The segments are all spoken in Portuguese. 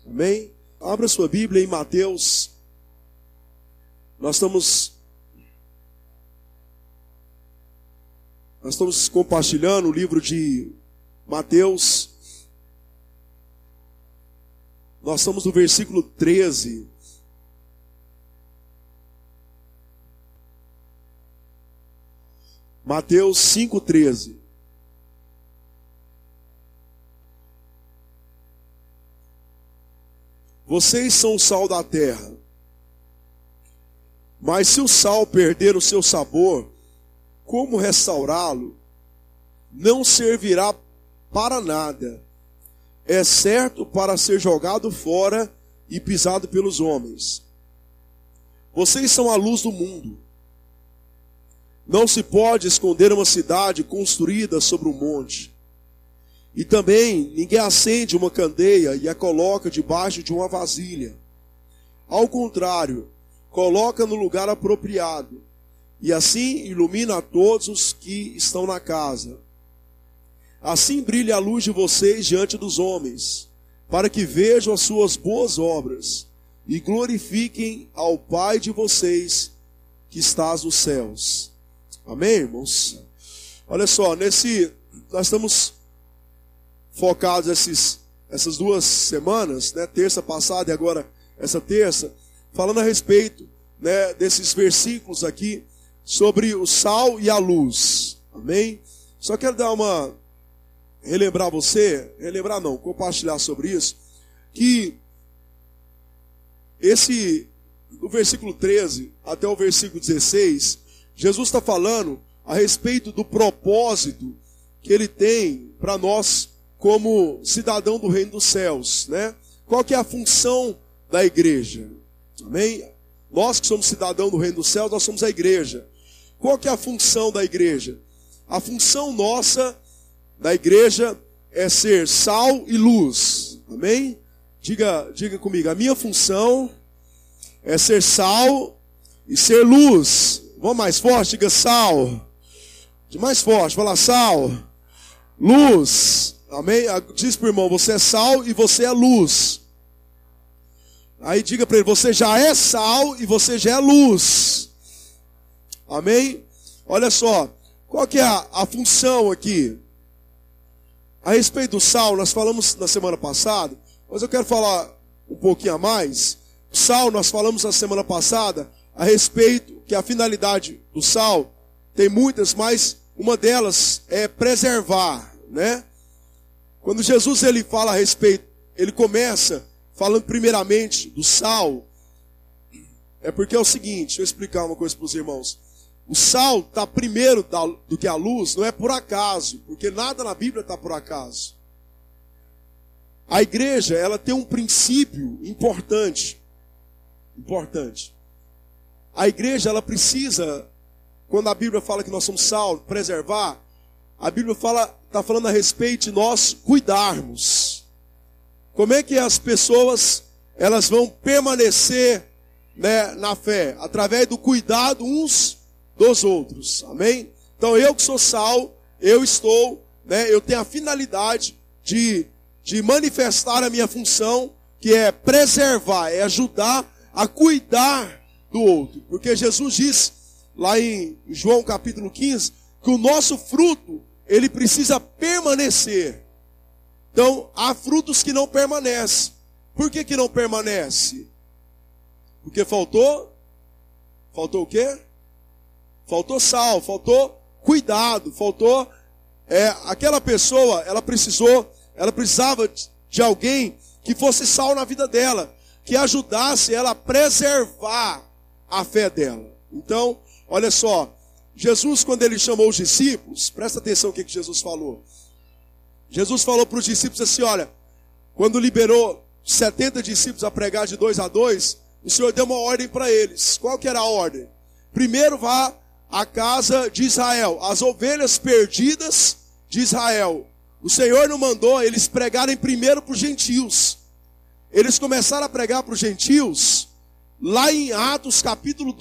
Amém? Abra sua Bíblia em Mateus. Nós estamos compartilhando o livro de Mateus. Nós estamos no versículo 13. Mateus 5,13. Vocês são o sal da terra. Mas se o sal perder o seu sabor, como restaurá-lo? Não servirá para nada, exceto para ser jogado fora e pisado pelos homens. Vocês são a luz do mundo. Não se pode esconder uma cidade construída sobre um monte. E também ninguém acende uma candeia e a coloca debaixo de uma vasilha. Ao contrário, coloca no lugar apropriado, e assim ilumina a todos os que estão na casa. Assim brilha a luz de vocês diante dos homens, para que vejam as suas boas obras e glorifiquem ao Pai de vocês que está nos céus. Amém, irmãos? Olha só, nós estamos focados essas 2 semanas, né, terça passada e agora essa terça, falando a respeito, né, desses versículos aqui sobre o sal e a luz. Amém? Só quero compartilhar sobre isso, que do versículo 13 até o versículo 16, Jesus está falando a respeito do propósito que ele tem para nós como cidadão do reino dos céus, né? Qual que é a função da igreja? Amém? Nós que somos cidadãos do reino dos céus, nós somos a igreja. Qual que é a função da igreja? A função nossa da igreja é ser sal e luz. Amém? Diga comigo, a minha função é ser sal e ser luz. Vamos mais forte, diga sal. Mais forte, fala sal, luz. Amém? Diz para o irmão, você é sal e você é luz. Aí diga para ele, você já é sal e você já é luz. Amém? Olha só, qual que é a função aqui? A respeito do sal, nós falamos na semana passada, mas eu quero falar um pouquinho a mais. O sal, nós falamos na semana passada a respeito que a finalidade do sal tem muitas, mas uma delas é preservar, né? Quando Jesus ele fala a respeito, ele começa falando primeiramente do sal, é porque é o seguinte, deixa eu explicar uma coisa para os irmãos. O sal está primeiro do que a luz, não é por acaso, porque nada na Bíblia está por acaso. A igreja, ela tem um princípio importante. A igreja, ela precisa, quando a Bíblia fala que nós somos sal, preservar, a Bíblia está falando a respeito de nós cuidarmos. Como é que as pessoas elas vão permanecer, né, na fé? Através do cuidado uns dos outros. Amém? Então eu que sou sal, eu tenho a finalidade de manifestar a minha função, que é preservar, é ajudar a cuidar do outro. Porque Jesus diz lá em João capítulo 15, que o nosso fruto, ele precisa permanecer. Então, há frutos que não permanecem. Por que não permanece? Porque faltou o quê? Faltou sal, faltou cuidado, faltou... aquela pessoa, ela precisava de alguém que fosse sal na vida dela, que ajudasse ela a preservar a fé dela. Então, olha só, Jesus, quando ele chamou os discípulos, presta atenção no que Jesus falou. Jesus falou para os discípulos assim, olha, quando liberou 70 discípulos a pregar de 2 a 2, o Senhor deu uma ordem para eles. Qual que era a ordem? Primeiro vá à casa de Israel, as ovelhas perdidas de Israel. O Senhor não mandou eles pregarem primeiro para os gentios. Eles começaram a pregar para os gentios, lá em Atos capítulo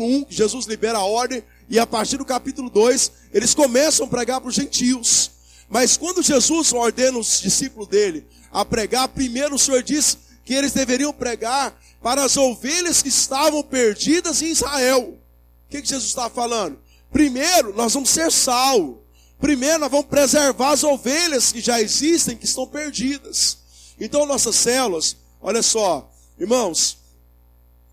1, que Jesus libera a ordem, e a partir do capítulo 2, eles começam a pregar para os gentios. Mas quando Jesus ordena os discípulos dele a pregar, primeiro o Senhor diz que eles deveriam pregar para as ovelhas que estavam perdidas em Israel. O que Jesus estava falando? Primeiro, nós vamos ser sal. Primeiro, nós vamos preservar as ovelhas que já existem, que estão perdidas. Então, nossas células, olha só, irmãos,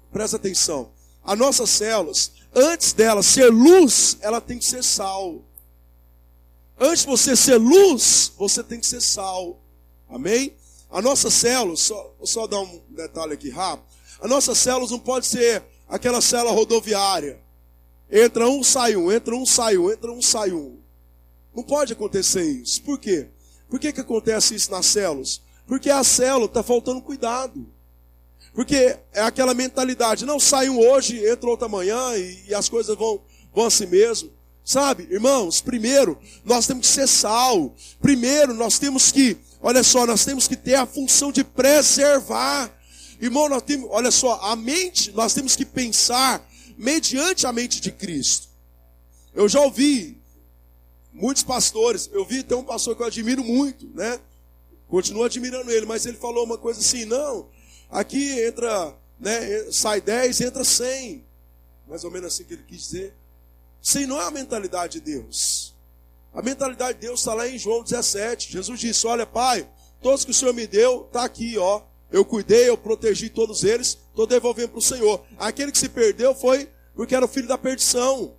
presta atenção. As nossas células, antes dela ser luz, ela tem que ser sal. Antes de você ser luz, você tem que ser sal. Amém? As nossas células, vou só dar um detalhe aqui rápido. As nossas células não pode ser aquela célula rodoviária. Entra um, sai um, entra um, sai um, entra um, sai um. Não pode acontecer isso. Por quê? Por que acontece isso nas células? Porque a célula está faltando cuidado. Porque é aquela mentalidade, não, sai um hoje, entra outra amanhã e as coisas vão assim mesmo. Sabe, irmãos, primeiro nós temos que ser sal. Primeiro nós temos que, olha só, nós temos que ter a função de preservar. Irmão, nós temos, olha só, a mente, nós temos que pensar mediante a mente de Cristo. Eu já ouvi muitos pastores, tem um pastor que eu admiro muito, né? Continuo admirando ele, mas ele falou uma coisa assim, não, aqui entra, né, sai 10, entra 100. Mais ou menos assim que ele quis dizer. 100 não é a mentalidade de Deus. A mentalidade de Deus está lá em João 17. Jesus disse, olha, Pai, todos que o Senhor me deu, está aqui, ó. Eu cuidei, eu protegi todos eles, estou devolvendo para o Senhor. Aquele que se perdeu foi porque era o filho da perdição.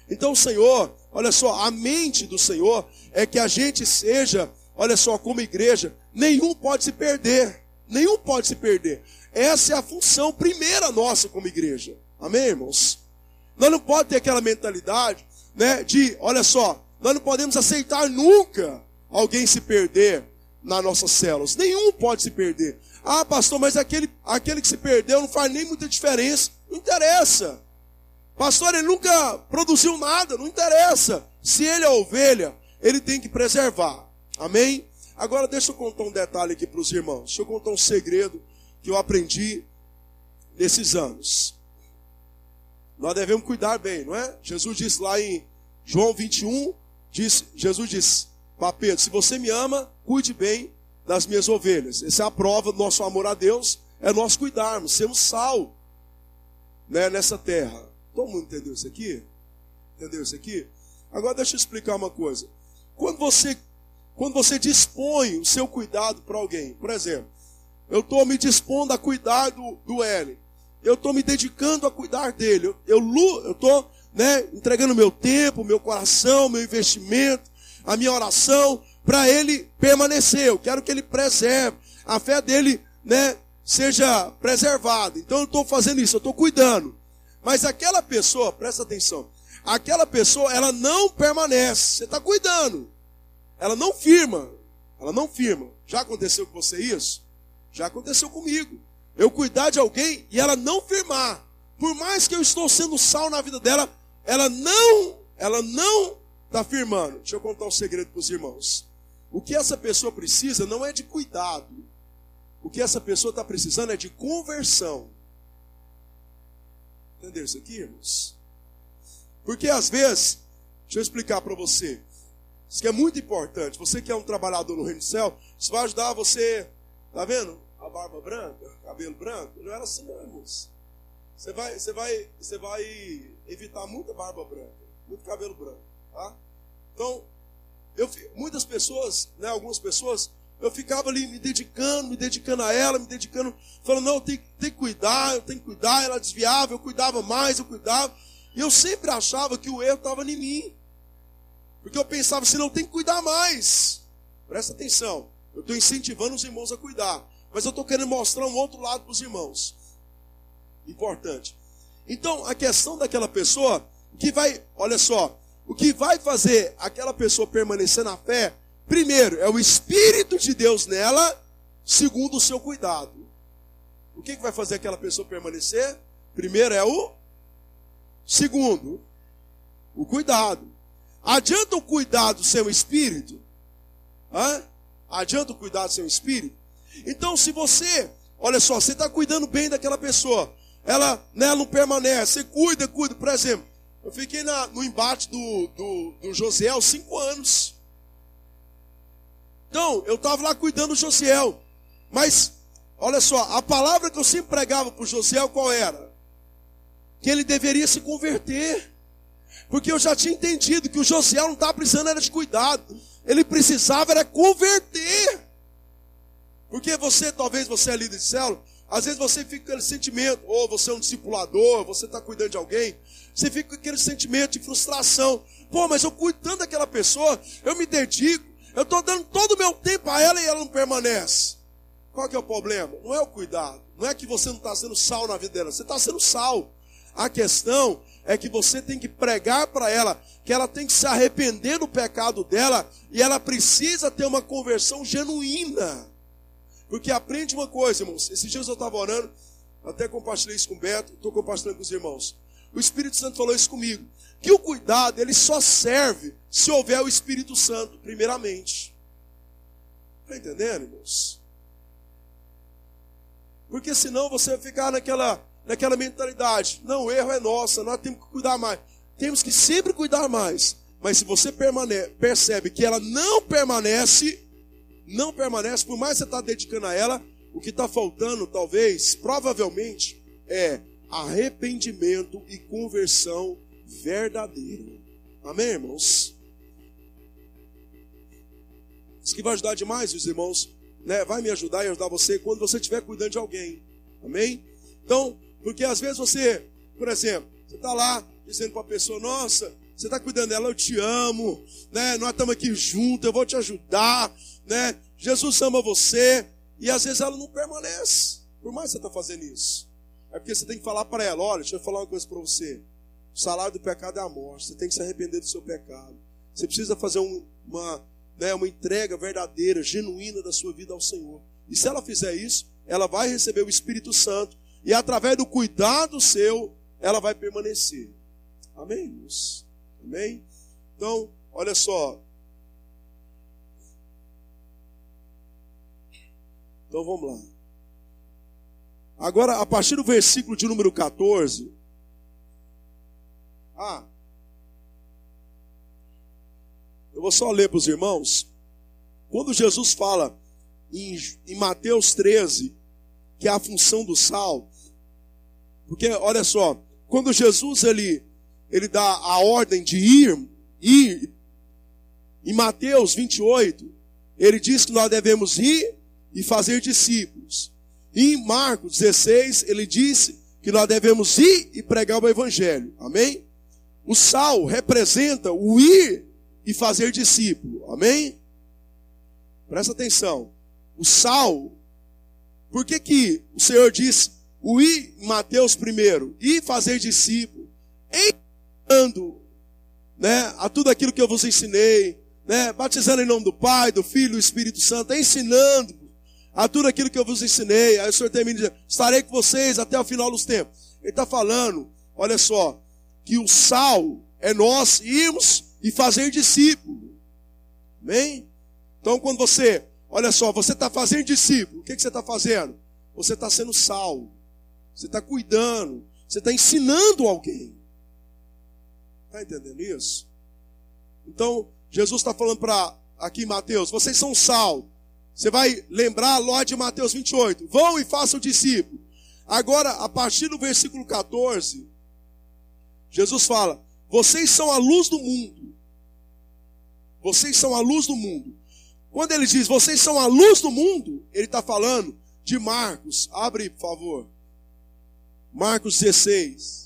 Então o Senhor, olha só, a mente do Senhor é que a gente seja, olha só, como igreja, nenhum pode se perder. Nenhum pode se perder. Essa é a função primeira nossa como igreja. Amém, irmãos? Nós não podemos ter aquela mentalidade, né, de, olha só, nós não podemos aceitar nunca alguém se perder nas nossas células. Nenhum pode se perder. Ah, pastor, mas aquele que se perdeu não faz nem muita diferença. Não interessa. Pastor, ele nunca produziu nada, não interessa. Se ele é ovelha, ele tem que preservar. Amém? Agora deixa eu contar um detalhe aqui para os irmãos. Deixa eu contar um segredo que eu aprendi nesses anos. Nós devemos cuidar bem, não é? Jesus disse lá em João 21, Jesus disse para Pedro, se você me ama, cuide bem das minhas ovelhas. Essa é a prova do nosso amor a Deus, é nós cuidarmos, sermos sal, né, nessa terra. Todo mundo entendeu isso aqui? Entendeu isso aqui? Agora deixa eu explicar uma coisa. Quando você dispõe o seu cuidado para alguém, por exemplo, eu estou me dispondo a cuidar do Hélio, eu estou me dedicando a cuidar dele, eu estou, né, entregando meu tempo, meu coração, meu investimento, a minha oração, para ele permanecer. Eu quero que ele preserve, a fé dele, né, seja preservada. Então eu estou fazendo isso, eu estou cuidando. Mas aquela pessoa, presta atenção, aquela pessoa, ela não permanece. Você está cuidando, ela não firma. Já aconteceu com você isso? Já aconteceu comigo. Eu cuidar de alguém e ela não firmar. Por mais que eu estou sendo sal na vida dela, ela não está firmando. Deixa eu contar um segredo para os irmãos. O que essa pessoa precisa não é de cuidado. O que essa pessoa está precisando é de conversão. Entendeu isso aqui, irmãos? Porque às vezes, deixa eu explicar para você. Isso que é muito importante. Você que é um trabalhador no reino do céu, isso vai ajudar você, tá vendo? A barba branca, cabelo branco, não era assim não, irmãos. Você vai evitar muita barba branca, muito cabelo branco, tá? Então, muitas pessoas, né, algumas pessoas, eu ficava ali me dedicando a ela, falando, não, eu tenho que cuidar, ela desviava, eu cuidava mais, e eu sempre achava que o erro estava em mim, porque eu pensava assim, não, eu tenho que cuidar mais. Presta atenção, eu estou incentivando os irmãos a cuidar, mas eu estou querendo mostrar um outro lado para os irmãos. Importante. Então, a questão daquela pessoa, olha só, o que vai fazer aquela pessoa permanecer na fé, primeiro, é o Espírito de Deus nela, segundo, o seu cuidado. O que vai fazer aquela pessoa permanecer? Primeiro é o segundo, o cuidado. Adianta o cuidado sem o Espírito? Adianta o cuidado sem o Espírito? Então, se você, olha só, você está cuidando bem daquela pessoa, ela não permanece, você cuida. Por exemplo, eu fiquei no embate do Josiel 5 anos. Então, eu estava lá cuidando do Josiel. Mas, olha só, a palavra que eu sempre pregava para o Josiel, qual era? Que ele deveria se converter. Porque eu já tinha entendido que o Josiel não estava precisando era de cuidado. Ele precisava era converter. Porque talvez você é líder de célula, às vezes você fica com aquele sentimento, ou você é um discipulador, você está cuidando de alguém, você fica com aquele sentimento de frustração. Pô, mas eu cuido tanto daquela pessoa, eu me dedico, eu estou dando todo o meu tempo a ela e ela não permanece. Qual que é o problema? Não é o cuidado, não é que você não está sendo sal na vida dela, você está sendo sal. A questão é que você tem que pregar para ela, que ela tem que se arrepender do pecado dela, e ela precisa ter uma conversão genuína. Porque aprende uma coisa, irmãos, esses dias eu estava orando, até compartilhei isso com o Beto, estou compartilhando com os irmãos. O Espírito Santo falou isso comigo, que o cuidado, ele só serve se houver o Espírito Santo, primeiramente. Está entendendo, irmãos? Porque senão você vai ficar naquela mentalidade, não, o erro é nosso, nós temos que cuidar mais. Temos que sempre cuidar mais. Mas se você percebe que ela não permanece, por mais que você está dedicando a ela, o que está faltando, talvez, provavelmente, é arrependimento e conversão verdadeira. Amém, irmãos? Isso que vai ajudar demais os irmãos, né? Vai me ajudar e ajudar você quando você estiver cuidando de alguém. Amém? Então, porque às vezes você, por exemplo, você está lá dizendo para a pessoa, nossa, você está cuidando dela, eu te amo, né? Nós estamos aqui juntos, eu vou te ajudar, né? Jesus ama você, e às vezes ela não permanece, por mais que você está fazendo isso. É porque você tem que falar para ela, olha, deixa eu falar uma coisa para você, o salário do pecado é a morte, você tem que se arrepender do seu pecado, você precisa fazer uma entrega verdadeira, genuína da sua vida ao Senhor, e se ela fizer isso, ela vai receber o Espírito Santo, e através do cuidado seu, ela vai permanecer. Amém, irmãos? Amém? Então, olha só. Então vamos lá. Agora, a partir do versículo de número 14. Eu vou só ler para os irmãos. Quando Jesus fala em Mateus 13, que é a função do sal. Porque, olha só, quando Jesus ele dá a ordem de ir, em Mateus 28, ele diz que nós devemos ir e fazer discípulos. E em Marcos 16, ele disse que nós devemos ir e pregar o evangelho. Amém? O sal representa o ir e fazer discípulo. Amém? Presta atenção. O sal, por que o Senhor diz o ir em Mateus primeiro, e fazer discípulo, ensinando, né, a tudo aquilo que eu vos ensinei, né, batizando em nome do Pai, do Filho e do Espírito Santo, ensinando a tudo aquilo que eu vos ensinei. Aí o Senhor termina dizendo, estarei com vocês até o final dos tempos. Ele está falando, olha só, que o sal é nós irmos e fazer discípulo. Amém? Então quando você, olha só, você está fazendo discípulo, o que você está fazendo? Você está sendo sal, você está cuidando, você está ensinando alguém. Está entendendo isso? Então, Jesus está falando aqui em Mateus, vocês são sal. Você vai lembrar lá de Mateus 28. Vão e façam discípulo. Agora, a partir do versículo 14, Jesus fala, vocês são a luz do mundo. Vocês são a luz do mundo. Quando ele diz, vocês são a luz do mundo, ele está falando de Marcos. Abre, por favor. Marcos 16.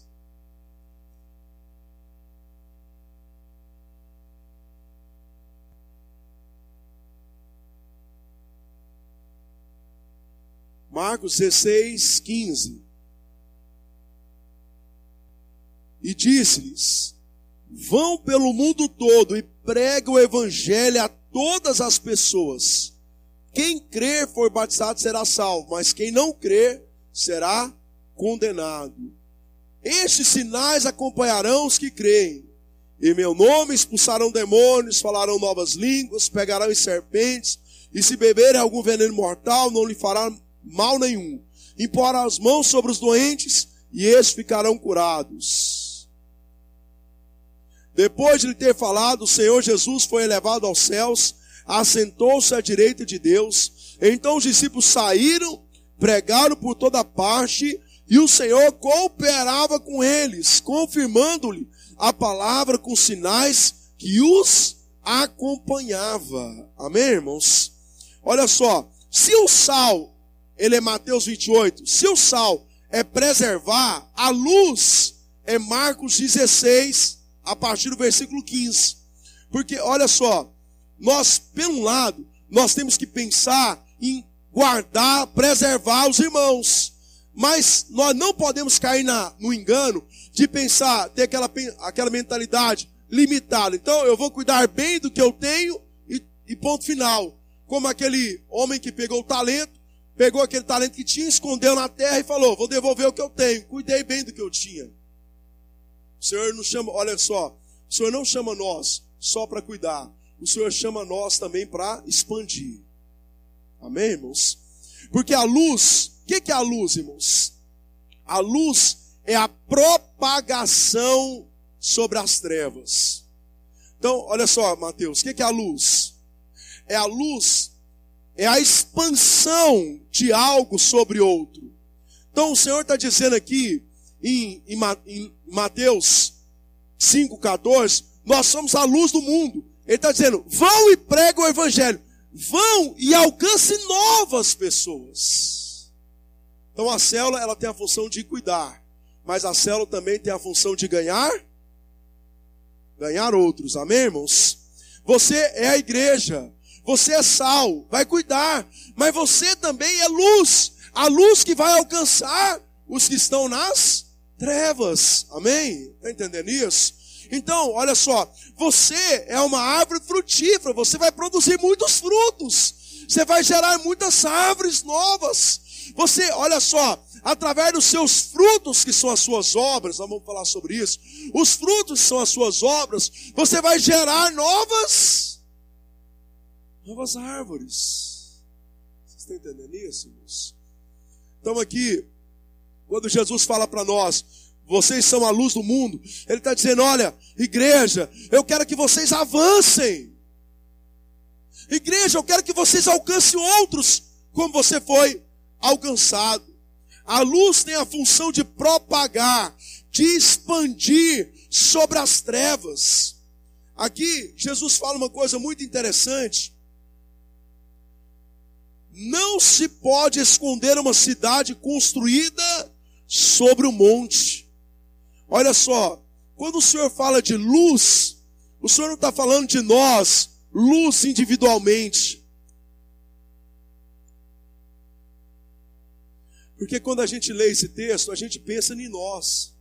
Marcos 16, 15. E disse-lhes, vão pelo mundo todo e preguem o evangelho a todas as pessoas. Quem crer for batizado será salvo, mas quem não crer será condenado. Estes sinais acompanharão os que creem. Em meu nome expulsarão demônios, falarão novas línguas, pegarão em serpentes, e se beberem algum veneno mortal, não lhe fará mal nenhum. Imporão as mãos sobre os doentes, e estes ficarão curados. Depois de lhe ter falado, o Senhor Jesus foi elevado aos céus, assentou-se à direita de Deus. Então os discípulos saíram pregaram por toda parte, e o Senhor cooperava com eles, confirmando-lhe a palavra com sinais que os acompanhava. Amém, irmãos? Olha só, se o sal, ele é Mateus 28, se o sal é preservar, a luz é Marcos 16, a partir do versículo 15. Porque, olha só, nós, pelo lado, nós temos que pensar em guardar, preservar os irmãos. Mas nós não podemos cair no engano de pensar, ter aquela mentalidade limitada. Então eu vou cuidar bem do que eu tenho e ponto final. Como aquele homem que pegou o talento, pegou aquele talento que tinha, escondeu na terra e falou, vou devolver o que eu tenho. Cuidei bem do que eu tinha. O Senhor nos chama, olha só, o Senhor não chama nós só para cuidar. O Senhor chama nós também para expandir. Amém, irmãos? Porque a luz, o que é a luz, irmãos? A luz é a propagação sobre as trevas. Então, olha só, Mateus, o que é a luz? A luz é a expansão de algo sobre outro. Então, o Senhor está dizendo aqui, em Mateus 5,14, nós somos a luz do mundo. Ele está dizendo, vão e pregam o evangelho. Vão e alcancem novas pessoas. Então a célula, ela tem a função de cuidar, mas a célula também tem a função de ganhar outros. Amém, irmãos? Você é a igreja, você é sal, vai cuidar, mas você também é luz, a luz que vai alcançar os que estão nas trevas. Amém? Está entendendo isso? Então, olha só, você é uma árvore frutífera, você vai produzir muitos frutos, você vai gerar muitas árvores novas. Você, olha só, através dos seus frutos, que são as suas obras, nós vamos falar sobre isso, os frutos são as suas obras, você vai gerar novas árvores. Vocês estão entendendo isso, irmãos? Então aqui, quando Jesus fala para nós, vocês são a luz do mundo, ele está dizendo, olha, igreja, eu quero que vocês avancem. Igreja, eu quero que vocês alcancem outros, como você foi alcançado. A luz tem a função de propagar, de expandir sobre as trevas. Aqui, Jesus fala uma coisa muito interessante. Não se pode esconder uma cidade construída sobre o monte. Olha só, quando o Senhor fala de luz, o Senhor não está falando de nós, luz individualmente. Porque quando a gente lê esse texto, a gente pensa em nós.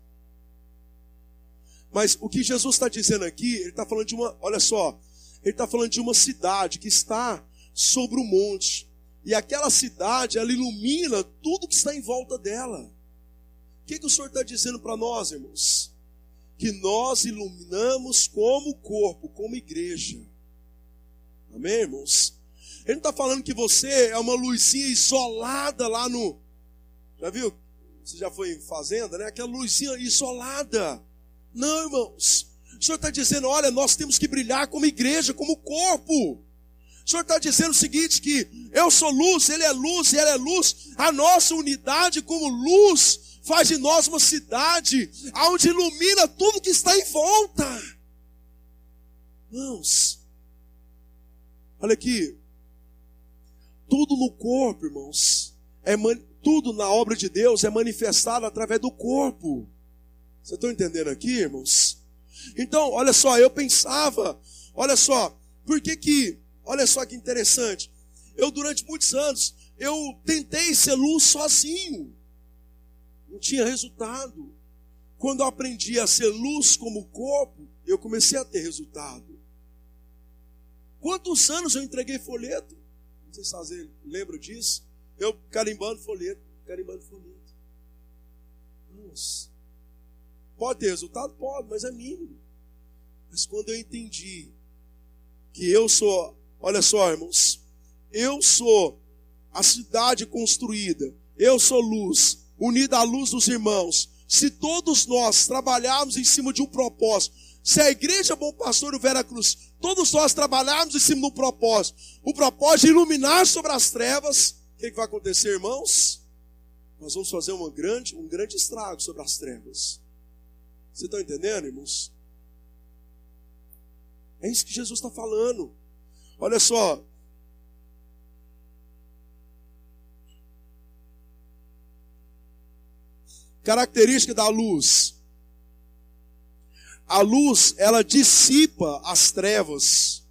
Mas o que Jesus está dizendo aqui, ele está falando de uma, olha só, ele está falando de uma cidade que está sobre o monte. E aquela cidade, ela ilumina tudo que está em volta dela. O que o Senhor está dizendo para nós, irmãos? Que nós iluminamos como corpo, como igreja. Amém, irmãos? Ele não está falando que você é uma luzinha isolada lá no... Já viu? Você já foi em fazenda, né? Aquela luzinha isolada. Não, irmãos. O Senhor está dizendo, olha, nós temos que brilhar como igreja, como corpo. O Senhor está dizendo o seguinte, que eu sou luz, Ele é luz e ela é luz. A nossa unidade como luz faz de nós uma cidade onde ilumina tudo que está em volta. Irmãos, olha aqui. Tudo no corpo, irmãos, tudo na obra de Deus é manifestado através do corpo. Vocês estão entendendo aqui, irmãos? Então, olha só, eu pensava, olha só, olha só que interessante. Eu, durante muitos anos, eu tentei ser luz sozinho. Não tinha resultado. Quando eu aprendi a ser luz como corpo, eu comecei a ter resultado. Quantos anos eu entreguei folheto? Não sei se vocês lembram disso. Eu carimbando folheto. Nossa. Pode ter resultado? Pode, mas é mínimo. Mas quando eu entendi que eu sou, olha só, irmãos, eu sou a cidade construída, eu sou luz, unida à luz dos irmãos. Se todos nós trabalharmos em cima de um propósito, se a igreja Bom Pastor do Vera Cruz, todos nós trabalharmos em cima de um propósito, o propósito de iluminar sobre as trevas, o que vai acontecer, irmãos? nós vamos fazer um grande estrago sobre as trevas. Vocês estão entendendo, irmãos? É isso que Jesus está falando. Olha só. Característica da luz. A luz, ela dissipa as trevas.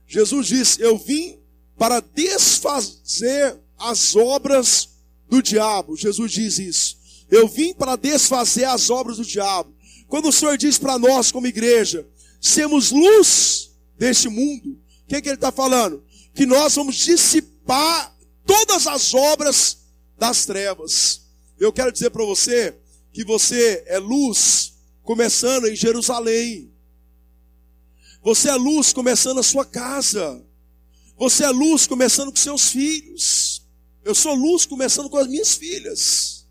Jesus disse, eu vim para desfazer as obras do diabo. Jesus diz isso. Eu vim para desfazer as obras do diabo. Quando o Senhor diz para nós como igreja, sermos luz deste mundo, o que ele está falando? Que nós vamos dissipar todas as obras das trevas. Eu quero dizer para você que você é luz começando em Jerusalém. Você é luz começando na sua casa. Você é luz começando com seus filhos. Eu sou luz começando com as minhas filhas.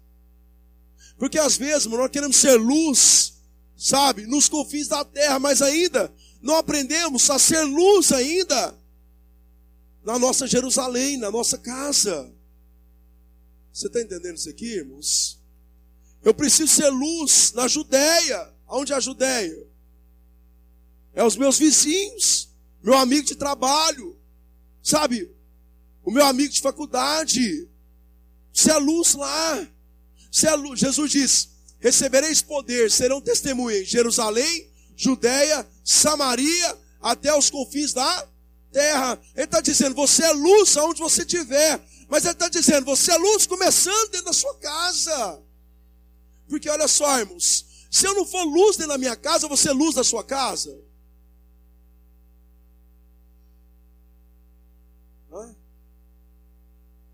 Porque às vezes nós queremos ser luz, sabe, nos confins da terra, mas ainda não aprendemos a ser luz ainda na nossa Jerusalém, na nossa casa. Você está entendendo isso aqui, irmãos? Eu preciso ser luz na Judéia. Onde é a Judéia? É os meus vizinhos, meu amigo de trabalho, sabe, o meu amigo de faculdade. Você é luz lá. Você é luz. Jesus diz, recebereis poder, serão testemunhas em Jerusalém, Judéia, Samaria, até os confins da terra. Ele está dizendo, você é luz aonde você estiver. Mas ele está dizendo, você é luz começando dentro da sua casa. Porque olha só, irmãos, se eu não for luz dentro da minha casa, eu vou ser luz da sua casa?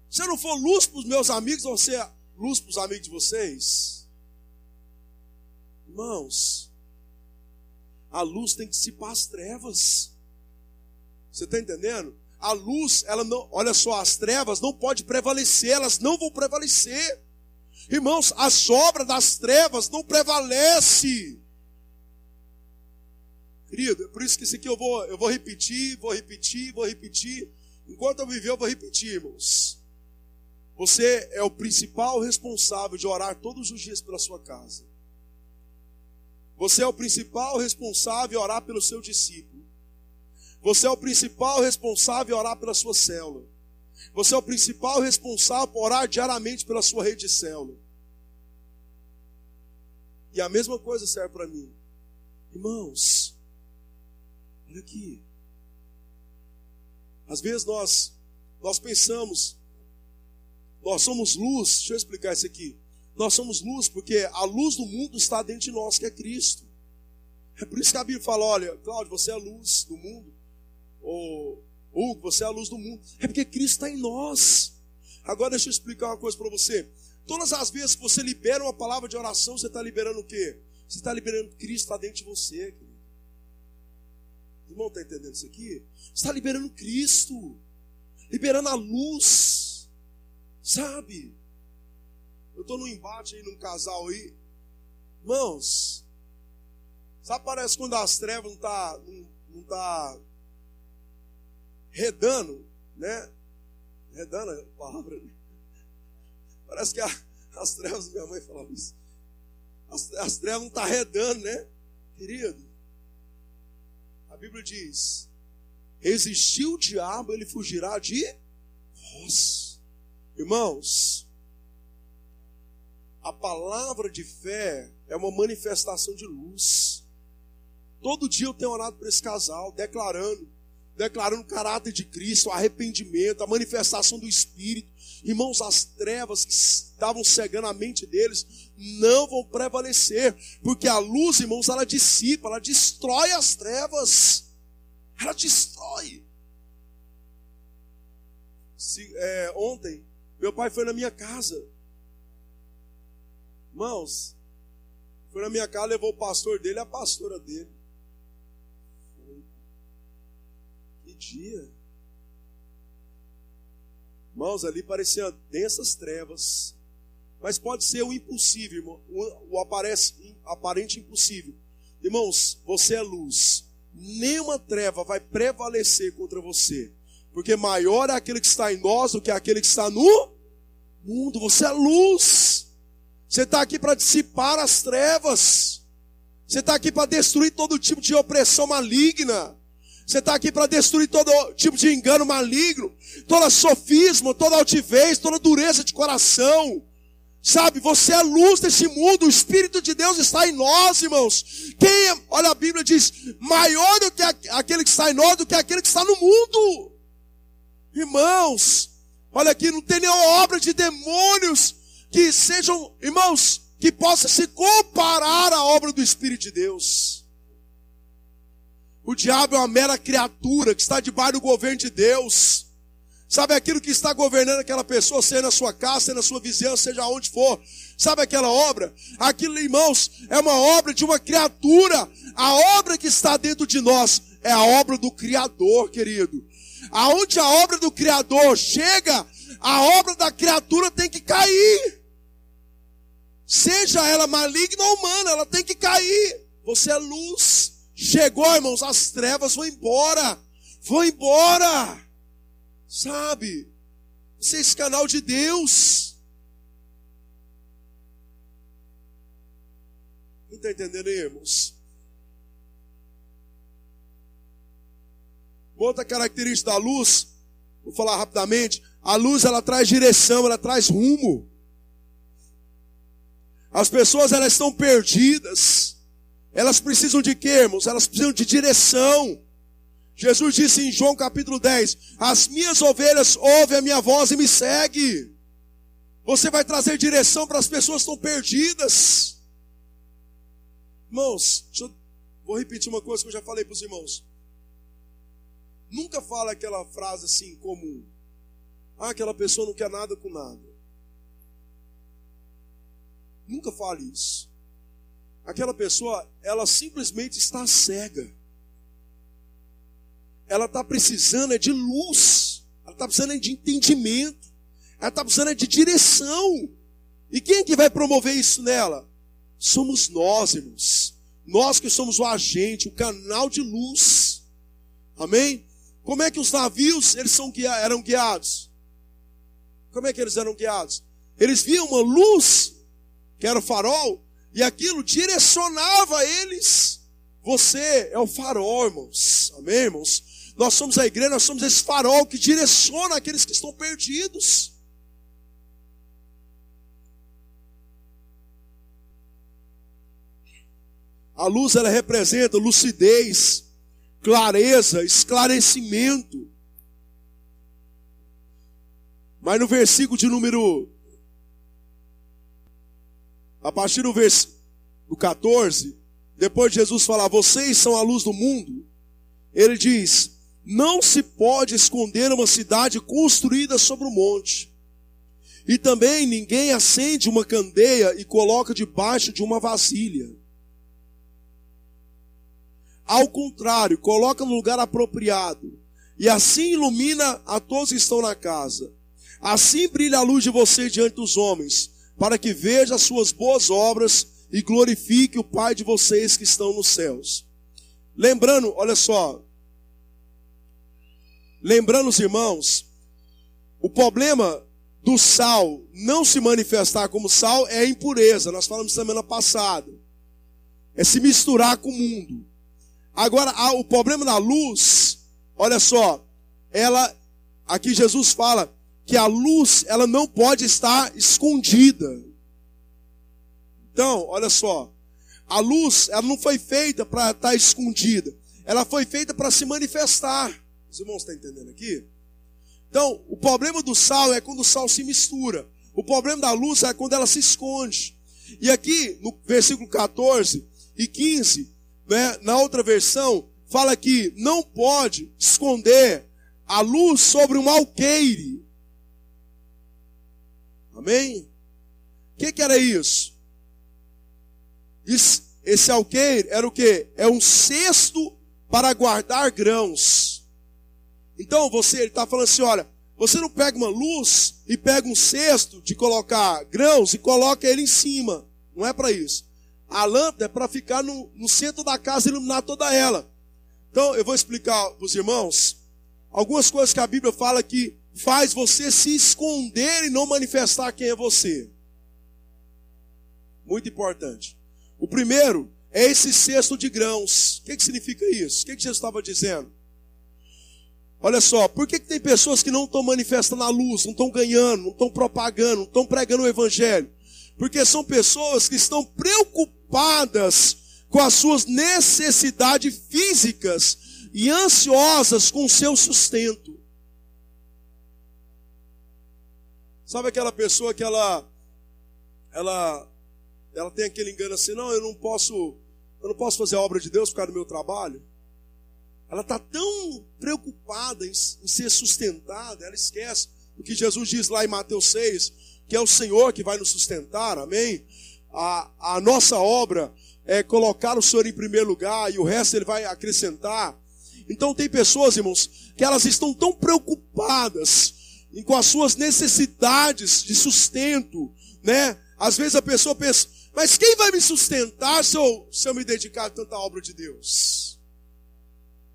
Se eu não for luz para os meus amigos, eu vou ser luz para os amigos de vocês? Irmãos, a luz tem que dissipar as trevas. Você está entendendo? A luz, ela não, olha só, as trevas não podem prevalecer, elas não vão prevalecer. Irmãos, as obras das trevas não prevalecem. Querido, é por isso que isso aqui eu vou repetir. Enquanto eu viver, eu vou repetir, irmãos. Você é o principal responsável de orar todos os dias pela sua casa. Você é o principal responsável de orar pelo seu discípulo. Você é o principal responsável de orar pela sua célula. Você é o principal responsável por orar diariamente pela sua rede de célula. E a mesma coisa serve para mim. Irmãos, olha aqui. Às vezes nós pensamos, nós somos luz. Deixa eu explicar isso aqui. Nós somos luz porque a luz do mundo está dentro de nós, que é Cristo. É por isso que a Bíblia fala, olha, Cláudio, você é a luz do mundo. Ou Hugo, você é a luz do mundo. É porque Cristo está em nós. Agora deixa eu explicar uma coisa para você. Todas as vezes que você libera uma palavra de oração, você está liberando o quê? Você está liberando que Cristo está dentro de você, querido. O irmão está entendendo isso aqui? Você está liberando Cristo. Liberando a luz. Sabe? Eu estou num embate aí, num casal aí. Irmãos, sabe, parece quando as trevas não tá redando, né? Redando a palavra, né? Parece que as trevas, minha mãe falava isso. As trevas não estão redando, né? Querido, a Bíblia diz, resistir o diabo, ele fugirá de vós. Irmãos, a palavra de fé é uma manifestação de luz. Todo dia eu tenho orado para esse casal, declarando o caráter de Cristo, o arrependimento, a manifestação do Espírito. Irmãos, as trevas que estavam cegando a mente deles não vão prevalecer, porque a luz, irmãos, ela dissipa, ela destrói as trevas. Ela destrói. Ontem, meu pai foi na minha casa. Irmãos, foi na minha casa, levou o pastor dele e a pastora dele. Que dia. Irmãos, ali pareciam densas trevas. Mas pode ser o impossível, irmão, o aparente impossível. Irmãos, você é luz. Nenhuma treva vai prevalecer contra você. Porque maior é aquele que está em nós do que aquele que está no mundo, você é luz. Você está aqui para dissipar as trevas. Você está aqui para destruir todo tipo de opressão maligna. Você está aqui para destruir todo tipo de engano maligno, toda sofisma, toda altivez, toda dureza de coração. Sabe, você é a luz desse mundo, o Espírito de Deus está em nós, irmãos. Olha, a Bíblia diz, maior do que aquele que está em nós, do que aquele que está no mundo. Irmãos, olha aqui, não tem nenhuma obra de demônios que sejam, irmãos, que possa se comparar à obra do Espírito de Deus. O diabo é uma mera criatura que está debaixo do governo de Deus. Sabe aquilo que está governando aquela pessoa, seja na sua casa, seja na sua vizinhança, seja onde for. Sabe aquela obra? Aquilo, irmãos, é uma obra de uma criatura. A obra que está dentro de nós é a obra do Criador, querido. Aonde a obra do Criador chega, a obra da criatura tem que cair. Seja ela maligna ou humana, ela tem que cair. Você é luz. Chegou, irmãos, as trevas vão embora. Vão embora. Sabe? Você é esse canal de Deus. Não está entendendo aí, irmãos? Outra característica da luz, vou falar rapidamente, a luz ela traz direção, ela traz rumo. As pessoas elas estão perdidas. Elas precisam de quê, irmãos? Elas precisam de direção. Jesus disse em João capítulo 10, as minhas ovelhas ouvem a minha voz e me seguem. Você vai trazer direção para as pessoas que estão perdidas. Irmãos, vou repetir uma coisa que eu já falei para os irmãos. Nunca fala aquela frase assim comum. Aquela pessoa não quer nada com nada. Nunca fale isso. Aquela pessoa, ela simplesmente está cega. Ela está precisando de luz. Ela está precisando de entendimento. Ela está precisando de direção. E quem é que vai promover isso nela? Somos nós, irmãos. Nós que somos o agente, o canal de luz. Amém? Como é que os navios eram guiados? Como é que eles eram guiados? Eles viam uma luz, que era o farol, e aquilo direcionava eles. Você é o farol, irmãos. Amém, irmãos? Nós somos a igreja, nós somos esse farol que direciona aqueles que estão perdidos. A luz, ela representa lucidez, clareza, esclarecimento. Mas no versículo de número... A partir do versículo 14, depois de Jesus falar, vocês são a luz do mundo, ele diz, não se pode esconder uma cidade construída sobre um monte. E também ninguém acende uma candeia e coloca debaixo de uma vasilha. Ao contrário, coloca no lugar apropriado, e assim ilumina a todos que estão na casa. Assim brilha a luz de vocês diante dos homens, para que veja as suas boas obras e glorifique o Pai de vocês que estão nos céus. Lembrando, olha só, lembrando os irmãos, o problema do sal não se manifestar como sal é a impureza, nós falamos semana passada, é se misturar com o mundo. Agora, o problema da luz, olha só, aqui Jesus fala que a luz, ela não pode estar escondida. Então, olha só, a luz, ela não foi feita para estar escondida, ela foi feita para se manifestar. Os irmãos estão entendendo aqui? Então, o problema do sal é quando o sal se mistura. O problema da luz é quando ela se esconde. E aqui, no versículo 14 e 15, né, na outra versão, fala que não pode esconder a luz sobre um alqueire. Amém? O que era isso? Esse alqueire era o quê? É um cesto para guardar grãos. Então ele está falando assim, olha, você não pega uma luz e pega um cesto de colocar grãos e coloca ele em cima. Não é para isso. A lâmpada é para ficar no centro da casa e iluminar toda ela. Então eu vou explicar para os irmãos algumas coisas que a Bíblia fala que faz você se esconder e não manifestar quem é você? Muito importante. O primeiro é esse cesto de grãos. O que significa isso? O que Jesus estava dizendo? Olha só, por que tem pessoas que não estão manifestando a luz, não estão ganhando, não estão propagando, não estão pregando o evangelho? Porque são pessoas que estão preocupadas com as suas necessidades físicas e ansiosas com o seu sustento. Sabe aquela pessoa que ela tem aquele engano assim, não, eu não posso fazer a obra de Deus por causa do meu trabalho? Ela está tão preocupada em ser sustentada, ela esquece o que Jesus diz lá em Mateus 6, que é o Senhor que vai nos sustentar, amém? A nossa obra é colocar o Senhor em primeiro lugar e o resto Ele vai acrescentar. Então tem pessoas, irmãos, que elas estão tão preocupadas com as suas necessidades de sustento, né? Às vezes a pessoa pensa, mas quem vai me sustentar se eu me dedicar a tanta obra de Deus?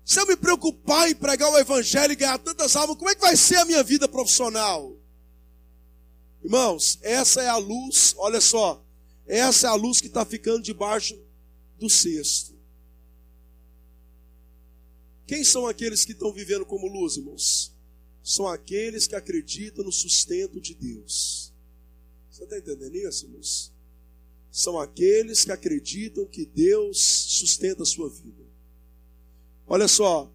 Se eu me preocupar em pregar o evangelho e ganhar tantas almas, como é que vai ser a minha vida profissional? Irmãos, essa é a luz, olha só, essa é a luz que está ficando debaixo do cesto. Quem são aqueles que estão vivendo como luz, irmãos? São aqueles que acreditam no sustento de Deus. Você está entendendo isso, irmãos? São aqueles que acreditam que Deus sustenta a sua vida. Olha só,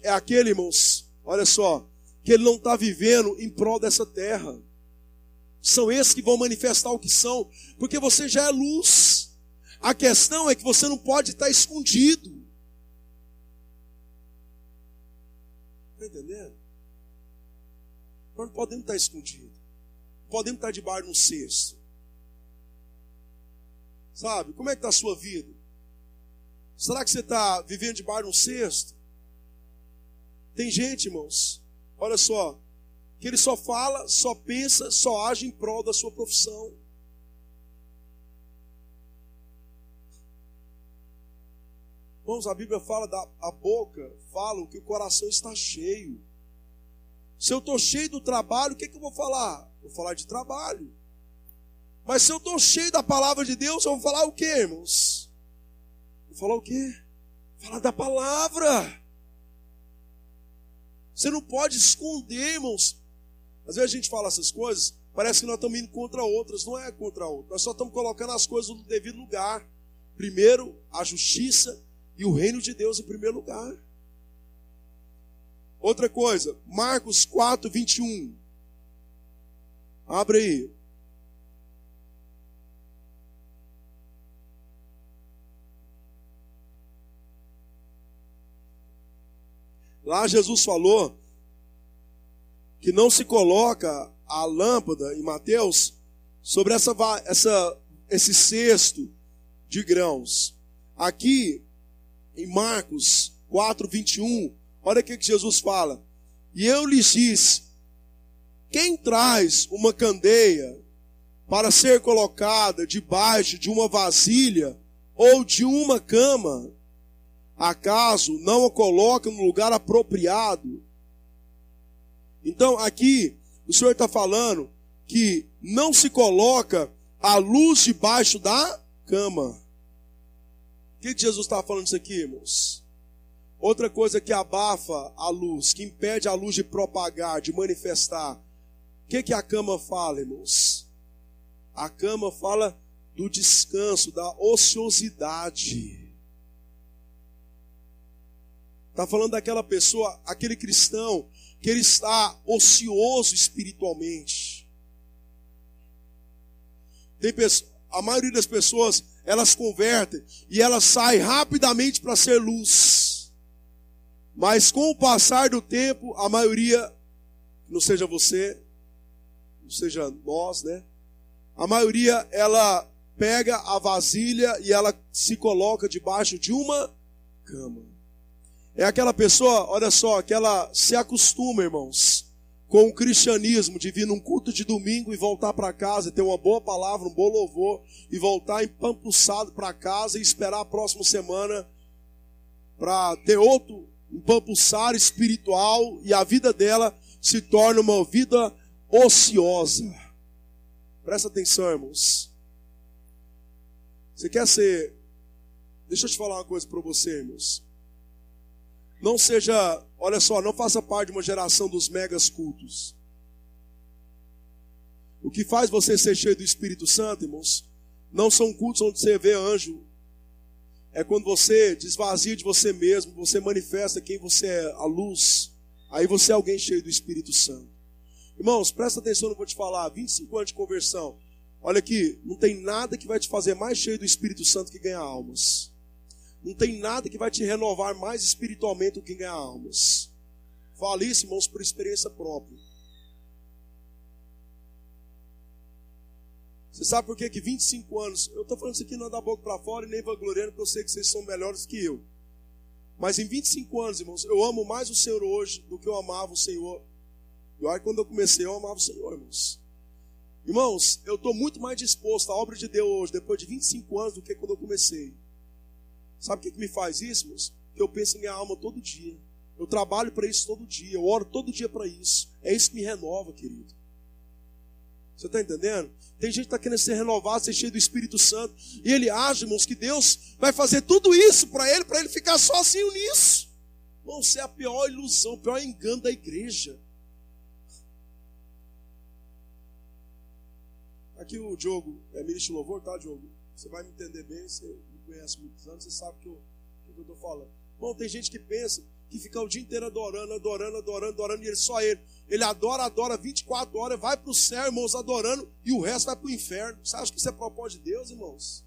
é aquele, irmãos, olha só, que ele não está vivendo em prol dessa terra. São esses que vão manifestar o que são, porque você já é luz. A questão é que você não pode estar escondido. Está entendendo? Nós não podemos estar escondidos. Podemos estar debaixo de um cesto. Sabe? Como é que está a sua vida? Será que você está vivendo debaixo de um cesto? Tem gente, irmãos, olha só, que ele só fala, só pensa, só age em prol da sua profissão. Irmãos, a Bíblia fala a boca, fala o que o coração está cheio. Se eu estou cheio do trabalho, o que eu vou falar? Vou falar de trabalho. Mas se eu estou cheio da palavra de Deus, eu vou falar o quê, irmãos? Vou falar o quê? Falar da palavra. Você não pode esconder, irmãos. Às vezes a gente fala essas coisas, parece que nós estamos indo contra outras. Não é contra outras. Nós só estamos colocando as coisas no devido lugar. Primeiro, a justiça e o reino de Deus em primeiro lugar. Outra coisa, Marcos 4, 21. Abre aí. Lá Jesus falou que não se coloca a lâmpada, em Mateus, sobre esse cesto de grãos. Aqui, em Marcos 4, 21, olha o que Jesus fala. E eu lhes disse, quem traz uma candeia para ser colocada debaixo de uma vasilha ou de uma cama, acaso não a coloca no lugar apropriado? Então aqui o Senhor está falando que não se coloca a luz debaixo da cama. O que Jesus está falando isso aqui, irmãos? Outra coisa que abafa a luz, que impede a luz de propagar, de manifestar. O que a cama fala, irmãos? A cama fala do descanso, da ociosidade. Está falando daquela pessoa, aquele cristão, que ele está ocioso espiritualmente. A maioria das pessoas, elas convertem e elas saem rapidamente para ser luz. Mas com o passar do tempo, a maioria, não seja você, não seja nós, né? A maioria, ela pega a vasilha e ela se coloca debaixo de uma cama. É aquela pessoa, olha só, que ela se acostuma, irmãos, com o cristianismo, de vir num culto de domingo e voltar para casa, ter uma boa palavra, um bom louvor, e voltar empampuçado para casa e esperar a próxima semana para ter outro empampuçar espiritual, e a vida dela se torna uma vida ociosa. Presta atenção, irmãos. Você quer ser... Deixa eu te falar uma coisa para você, irmãos. Não seja... Olha só, não faça parte de uma geração dos megas cultos. O que faz você ser cheio do Espírito Santo, irmãos, não são cultos onde você vê anjo. É quando você desvazia de você mesmo, você manifesta quem você é, a luz. Aí você é alguém cheio do Espírito Santo. Irmãos, presta atenção, eu vou te falar. 25 anos de conversão. Olha aqui, não tem nada que vai te fazer mais cheio do Espírito Santo que ganhar almas. Não tem nada que vai te renovar mais espiritualmente do que ganhar almas. Fale isso, irmãos, por experiência própria. Você sabe por que 25 anos... Eu estou falando isso aqui não é da boca para fora e nem vangloriando, porque eu sei que vocês são melhores que eu. Mas em 25 anos, irmãos, eu amo mais o Senhor hoje do que eu amava o Senhor. E olha, quando eu comecei, eu amava o Senhor, irmãos. Irmãos, eu estou muito mais disposto à obra de Deus hoje, depois de 25 anos, do que quando eu comecei. Sabe o que me faz isso, irmãos? Que eu penso em minha alma todo dia. Eu trabalho para isso todo dia. Eu oro todo dia para isso. É isso que me renova, querido. Você está entendendo? Tem gente que está querendo ser renovado, ser cheio do Espírito Santo. E ele acha, irmãos, que Deus vai fazer tudo isso para ele ficar sozinho nisso. Irmão, isso é a pior ilusão, o pior engano da igreja. Aqui o Diogo é ministro de louvor, tá, Diogo? Você vai me entender bem, você me conhece há muitos anos, você sabe o que eu estou falando. Bom, tem gente que pensa que fica o dia inteiro adorando, e ele adora 24 horas, vai para o céu, irmãos, adorando, e o resto vai para o inferno. Você acha que isso é propósito de Deus, irmãos?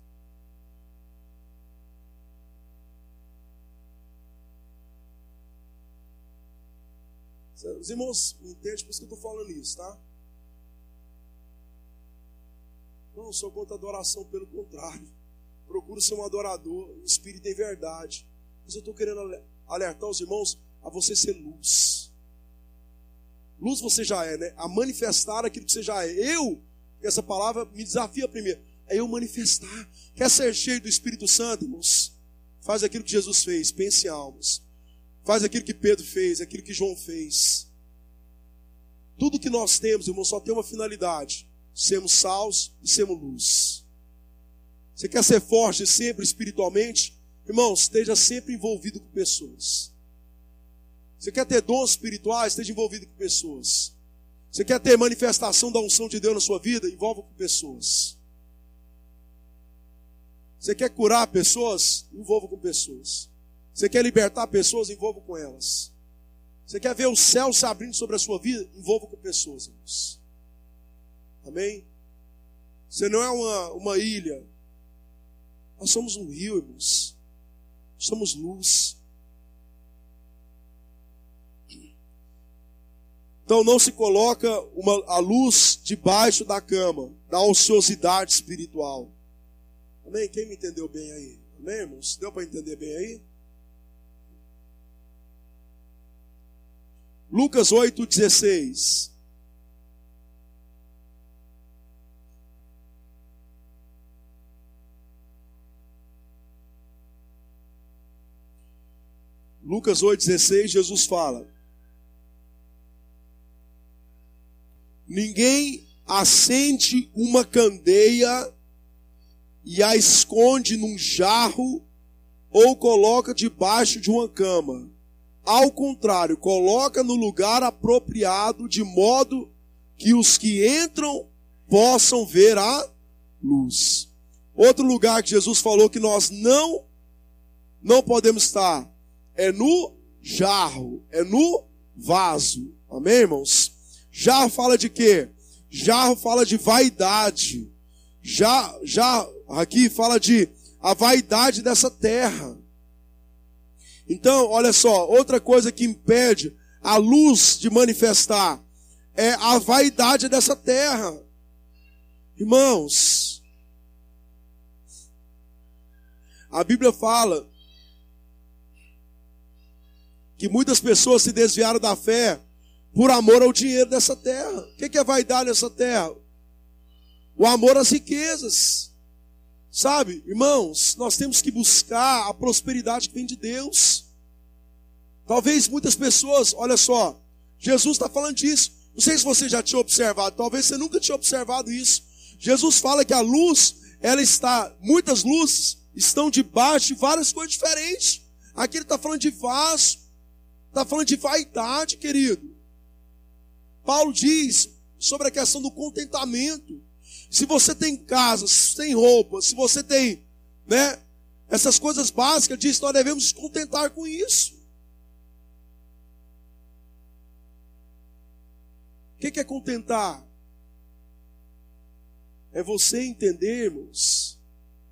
Os irmãos me entendem, por isso que eu estou falando isso, tá? Não sou contra adoração, pelo contrário. Procuro ser um adorador, em espírito e em verdade. Mas eu estou querendo alertar os irmãos a você ser luz. Luz você já é, né? A manifestar aquilo que você já é. Essa palavra me desafia primeiro. É eu manifestar. Quer ser cheio do Espírito Santo, irmãos? Faz aquilo que Jesus fez, pense em almas. Faz aquilo que Pedro fez, aquilo que João fez. Tudo que nós temos, irmãos, só tem uma finalidade. Sermos sals e sermos luz. Você quer ser forte sempre espiritualmente? Irmãos, esteja sempre envolvido com pessoas. Você quer ter dons espirituais? Esteja envolvido com pessoas. Você quer ter manifestação da unção de Deus na sua vida? Envolva com pessoas. Você quer curar pessoas? Envolva com pessoas. Você quer libertar pessoas? Envolva com elas. Você quer ver o céu se abrindo sobre a sua vida? Envolva com pessoas, irmãos. Amém? Você não é uma ilha. Nós somos um rio, irmãos. Somos luz. Então não se coloca a luz debaixo da cama, da ociosidade espiritual. Amém? Quem me entendeu bem aí? Amém, irmãos? Deu para entender bem aí? Lucas 8,16. Lucas 8,16, Jesus fala: ninguém acende uma candeia e a esconde num jarro ou coloca debaixo de uma cama. Ao contrário, coloca no lugar apropriado, de modo que os que entram possam ver a luz. Outro lugar que Jesus falou que nós não podemos estar é no jarro, é no vaso. Amém, irmãos? Jarro fala de quê? Jarro fala de vaidade. Já aqui fala de a vaidade dessa terra. Então, olha só, outra coisa que impede a luz de manifestar é a vaidade dessa terra. Irmãos, a Bíblia fala que muitas pessoas se desviaram da fé por amor ao dinheiro dessa terra. O que é vaidade nessa terra? O amor às riquezas. Sabe, irmãos, nós temos que buscar a prosperidade que vem de Deus. Talvez muitas pessoas, olha só, Jesus está falando disso. Não sei se você já tinha observado, talvez você nunca tinha observado isso. Jesus fala que a luz, muitas luzes estão debaixo de várias coisas diferentes. Aqui ele está falando de vaso, está falando de vaidade, querido. Paulo diz sobre a questão do contentamento. Se você tem casa, se tem roupa, se você tem, essas coisas básicas, diz que nós devemos nos contentar com isso. O que é contentar? É você entender, irmãos.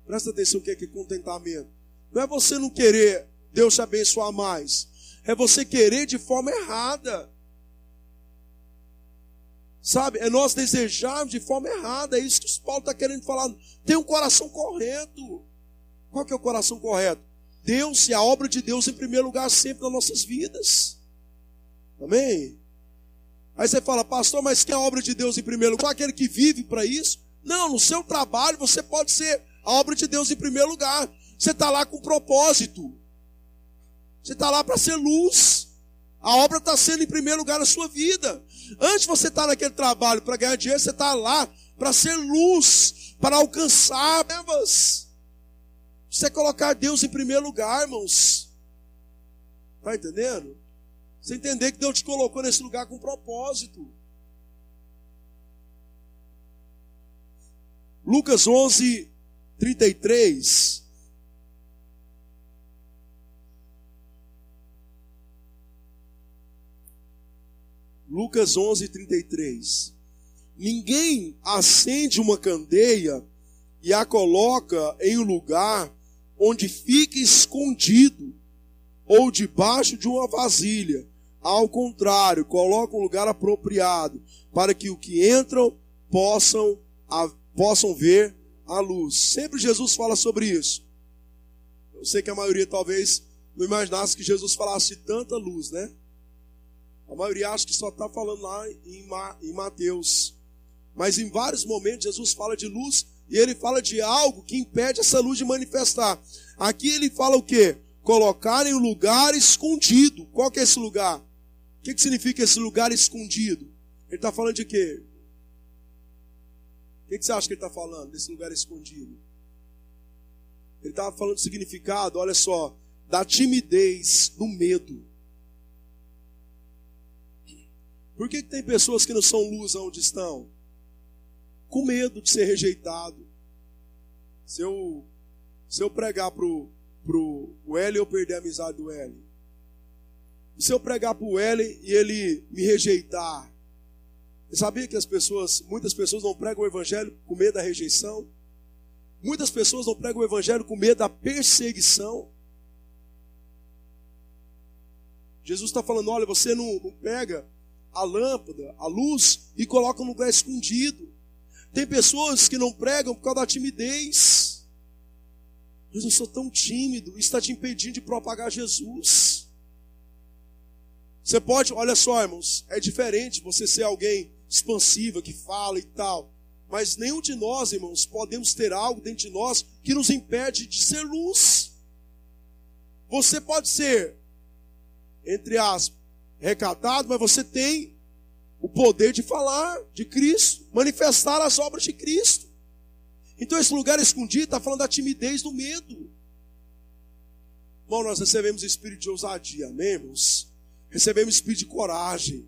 Presta atenção o que é contentamento. Não é você não querer Deus te abençoar mais. É você querer de forma errada. Sabe? É nós desejarmos de forma errada. É isso que Paulo está querendo falar. Tem um coração correto. Qual que é o coração correto? Deus e a obra de Deus em primeiro lugar sempre nas nossas vidas. Amém? Aí você fala, pastor, mas quem é a obra de Deus em primeiro lugar? Aquele que vive para isso? Não, no seu trabalho você pode ser a obra de Deus em primeiro lugar. Você está lá com propósito. Você está lá para ser luz. A obra está sendo em primeiro lugar na sua vida. Antes de você estar naquele trabalho para ganhar dinheiro, você está lá para ser luz, para alcançar trevas. Você colocar Deus em primeiro lugar, irmãos. Está entendendo? Você entender que Deus te colocou nesse lugar com propósito. Lucas 11, 33. Lucas 11, 33. Ninguém acende uma candeia e a coloca em um lugar onde fique escondido ou debaixo de uma vasilha. Ao contrário, coloca um lugar apropriado para que os que entram possam ver a luz. Sempre Jesus fala sobre isso. Eu sei que a maioria talvez não imaginasse que Jesus falasse de tanta luz, né? A maioria acha que só está falando lá em Mateus. Mas em vários momentos Jesus fala de luz e ele fala de algo que impede essa luz de manifestar. Aqui ele fala o quê? Colocar em um lugar escondido. Qual que é esse lugar? O que significa esse lugar escondido? Ele está falando de quê? O que você acha que ele está falando desse lugar escondido? Ele estava falando do significado, olha só, da timidez, do medo. Por que tem pessoas que não são luz onde estão? Com medo de ser rejeitado. Se eu pregar pro L, eu perder a amizade do L. E se eu pregar pro L e ele me rejeitar? Você sabia que muitas pessoas não pregam o evangelho com medo da rejeição? Muitas pessoas não pregam o evangelho com medo da perseguição? Jesus está falando, olha, você não pega a lâmpada, a luz, e coloca num lugar escondido. Tem pessoas que não pregam por causa da timidez. Mas eu sou tão tímido, isso está te impedindo de propagar Jesus. Você pode, olha só, irmãos, é diferente você ser alguém expansiva, que fala e tal. Mas nenhum de nós, irmãos, podemos ter algo dentro de nós que nos impede de ser luz. Você pode ser, entre aspas, recatado, mas você tem o poder de falar de Cristo, manifestar as obras de Cristo. Então esse lugar escondido está falando da timidez, do medo. Irmão, nós recebemos espírito de ousadia, amém, irmãos? Recebemos espírito de coragem,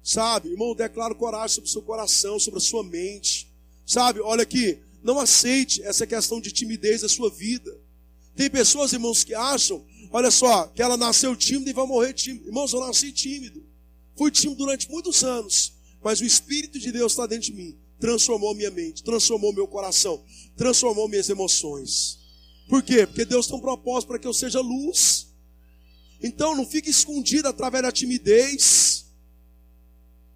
sabe? Irmão, declaro coragem sobre o seu coração, sobre a sua mente, sabe? Olha aqui, não aceite essa questão de timidez da sua vida. Tem pessoas, irmãos, que acham, olha só, que ela nasceu tímida e vai morrer tímida. Irmãos, eu nasci tímido. Fui tímido durante muitos anos, mas o Espírito de Deus está dentro de mim. Transformou minha mente, transformou meu coração, transformou minhas emoções. Por quê? Porque Deus tem um propósito para que eu seja luz. Então não fique escondido através da timidez.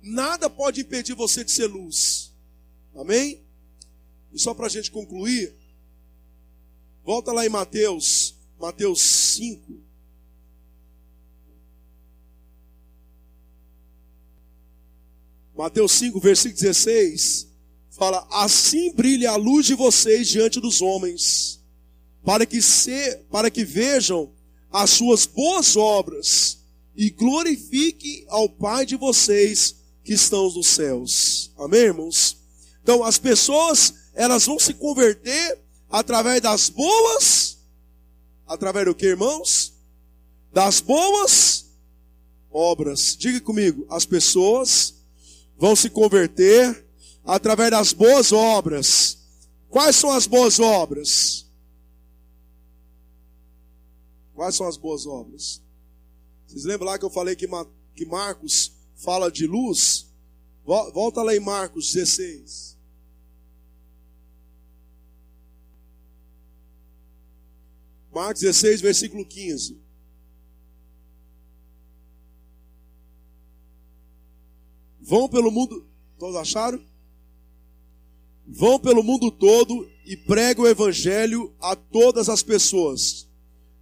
Nada pode impedir você de ser luz. Amém? E só para a gente concluir, volta lá em Mateus 5. Mateus 5, versículo 16, fala, assim brilhe a luz de vocês diante dos homens, para que vejam as suas boas obras e glorifiquem ao Pai de vocês que estão nos céus. Amém, irmãos? Então, as pessoas, elas vão se converter através das boas, através do que, irmãos? Das boas obras. Diga comigo, as pessoas vão se converter através das boas obras. Quais são as boas obras? Quais são as boas obras? Vocês lembram lá que eu falei que Marcos fala de luz? Volta lá em Marcos 16. Marcos 16, versículo 15. Vão pelo mundo, todos acharam? Vão pelo mundo todo e pregam o evangelho a todas as pessoas.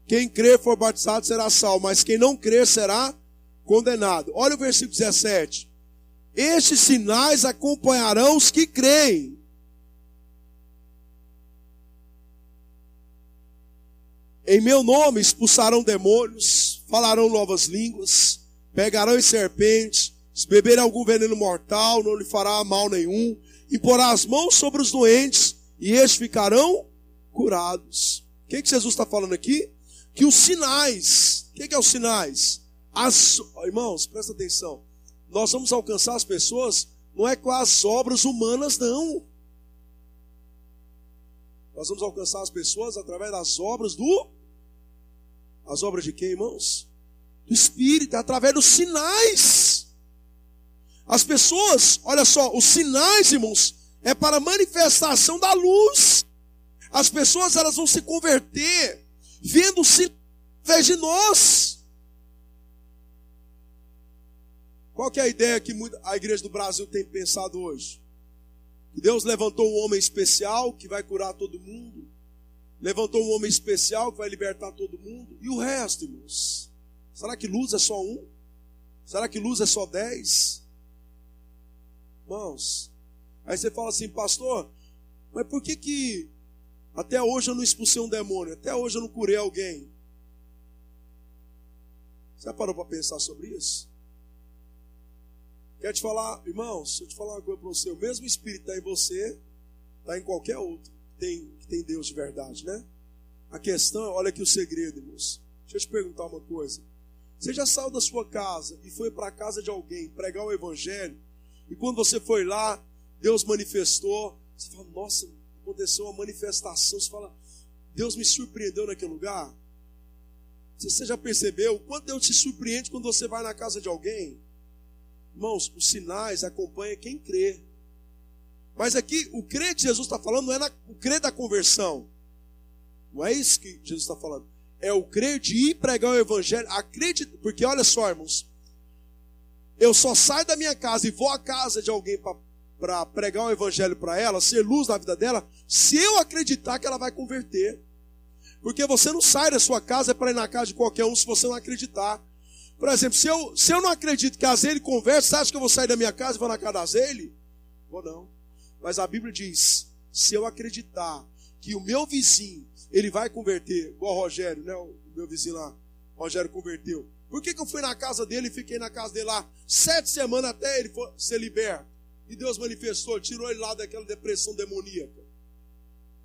Quem crer for batizado será salvo, mas quem não crer será condenado. Olha o versículo 17. Estes sinais acompanharão os que creem. Em meu nome expulsarão demônios, falarão novas línguas, pegarão em serpentes, se beberem algum veneno mortal, não lhe fará mal nenhum, imporá as mãos sobre os doentes, e estes ficarão curados. O que Jesus está falando aqui? Que os sinais, o que é os sinais? Irmãos, presta atenção, nós vamos alcançar as pessoas, não é com as obras humanas, não. Nós vamos alcançar as pessoas através das obras as obras de quem, irmãos? Do Espírito, através dos sinais. As pessoas, olha só, os sinais, irmãos, é para a manifestação da luz. As pessoas, elas vão se converter vendo o sinal através de nós. Qual que é a ideia que a igreja do Brasil tem pensado hoje? Que Deus levantou um homem especial que vai curar todo mundo. Levantou um homem especial que vai libertar todo mundo. E o resto, irmãos? Será que luz é só um? Será que luz é só 10? Irmãos, aí você fala assim, pastor, mas por que até hoje eu não expulsei um demônio? Até hoje eu não curei alguém? Você já parou para pensar sobre isso? Quer te falar, irmãos, deixa eu te falar uma coisa para você. O mesmo Espírito está em você, está em qualquer outro que tem Deus de verdade, né? A questão, olha aqui o segredo, irmãos. Deixa eu te perguntar uma coisa. Você já saiu da sua casa e foi para a casa de alguém pregar o evangelho, e quando você foi lá, Deus manifestou, você fala, nossa, aconteceu uma manifestação, você fala, Deus me surpreendeu naquele lugar? Você já percebeu o quanto Deus te surpreende quando você vai na casa de alguém? Irmãos, os sinais acompanham quem crê. Mas aqui, o crer que Jesus está falando não é o crer da conversão. Não é isso que Jesus está falando. É o crer de ir pregar o evangelho. Porque olha só, irmãos. Eu só saio da minha casa e vou à casa de alguém para pregar o evangelho para ela, ser luz na vida dela, se eu acreditar que ela vai converter. Porque você não sai da sua casa para ir na casa de qualquer um se você não acreditar. Por exemplo, se eu não acredito que a Azeile converte, você acha que eu vou sair da minha casa e vou na casa da Azeile? Vou não. Mas a Bíblia diz, se eu acreditar que o meu vizinho, ele vai converter, igual o Rogério, né? O meu vizinho lá, o Rogério converteu. Por que eu fui na casa dele e fiquei na casa dele lá 7 semanas até ele ser liberto? E Deus manifestou, tirou ele lá daquela depressão demoníaca.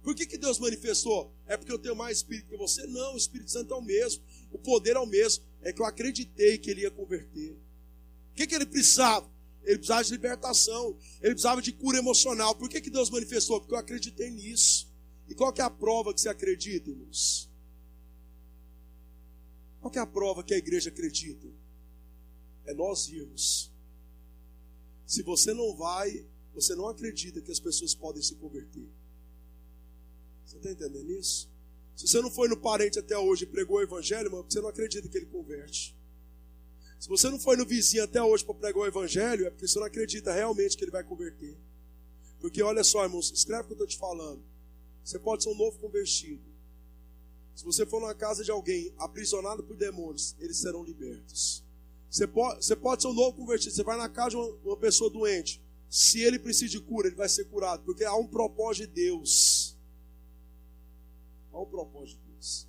Por que Deus manifestou? É porque eu tenho mais Espírito que você? Não, o Espírito Santo é o mesmo. O poder é o mesmo. É que eu acreditei que ele ia converter. O que ele precisava? Ele precisava de libertação. Ele precisava de cura emocional. Por que Deus manifestou? Porque eu acreditei nisso. E qual que é a prova que você acredita, irmãos? Qual que é a prova que a igreja acredita? É nós irmos. Se você não vai, você não acredita que as pessoas podem se converter. Você está entendendo isso? Se você não foi no parente até hoje e pregou o evangelho, irmão, você não acredita que ele converte. Se você não foi no vizinho até hoje para pregar o evangelho, é porque você não acredita realmente que ele vai converter. Porque olha só, irmãos, escreve o que eu estou te falando. Você pode ser um novo convertido. Se você for numa casa de alguém aprisionado por demônios, eles serão libertos. Você pode ser um novo convertido. Você vai na casa de uma pessoa doente. Se ele precisa de cura, ele vai ser curado. Porque há um propósito de Deus. Há um propósito de Deus.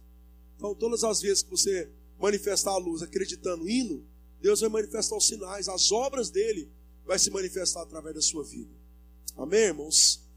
Então, todas as vezes que você manifestar a luz acreditando, indo, Deus vai manifestar os sinais, as obras dele vai se manifestar através da sua vida. Amém, irmãos?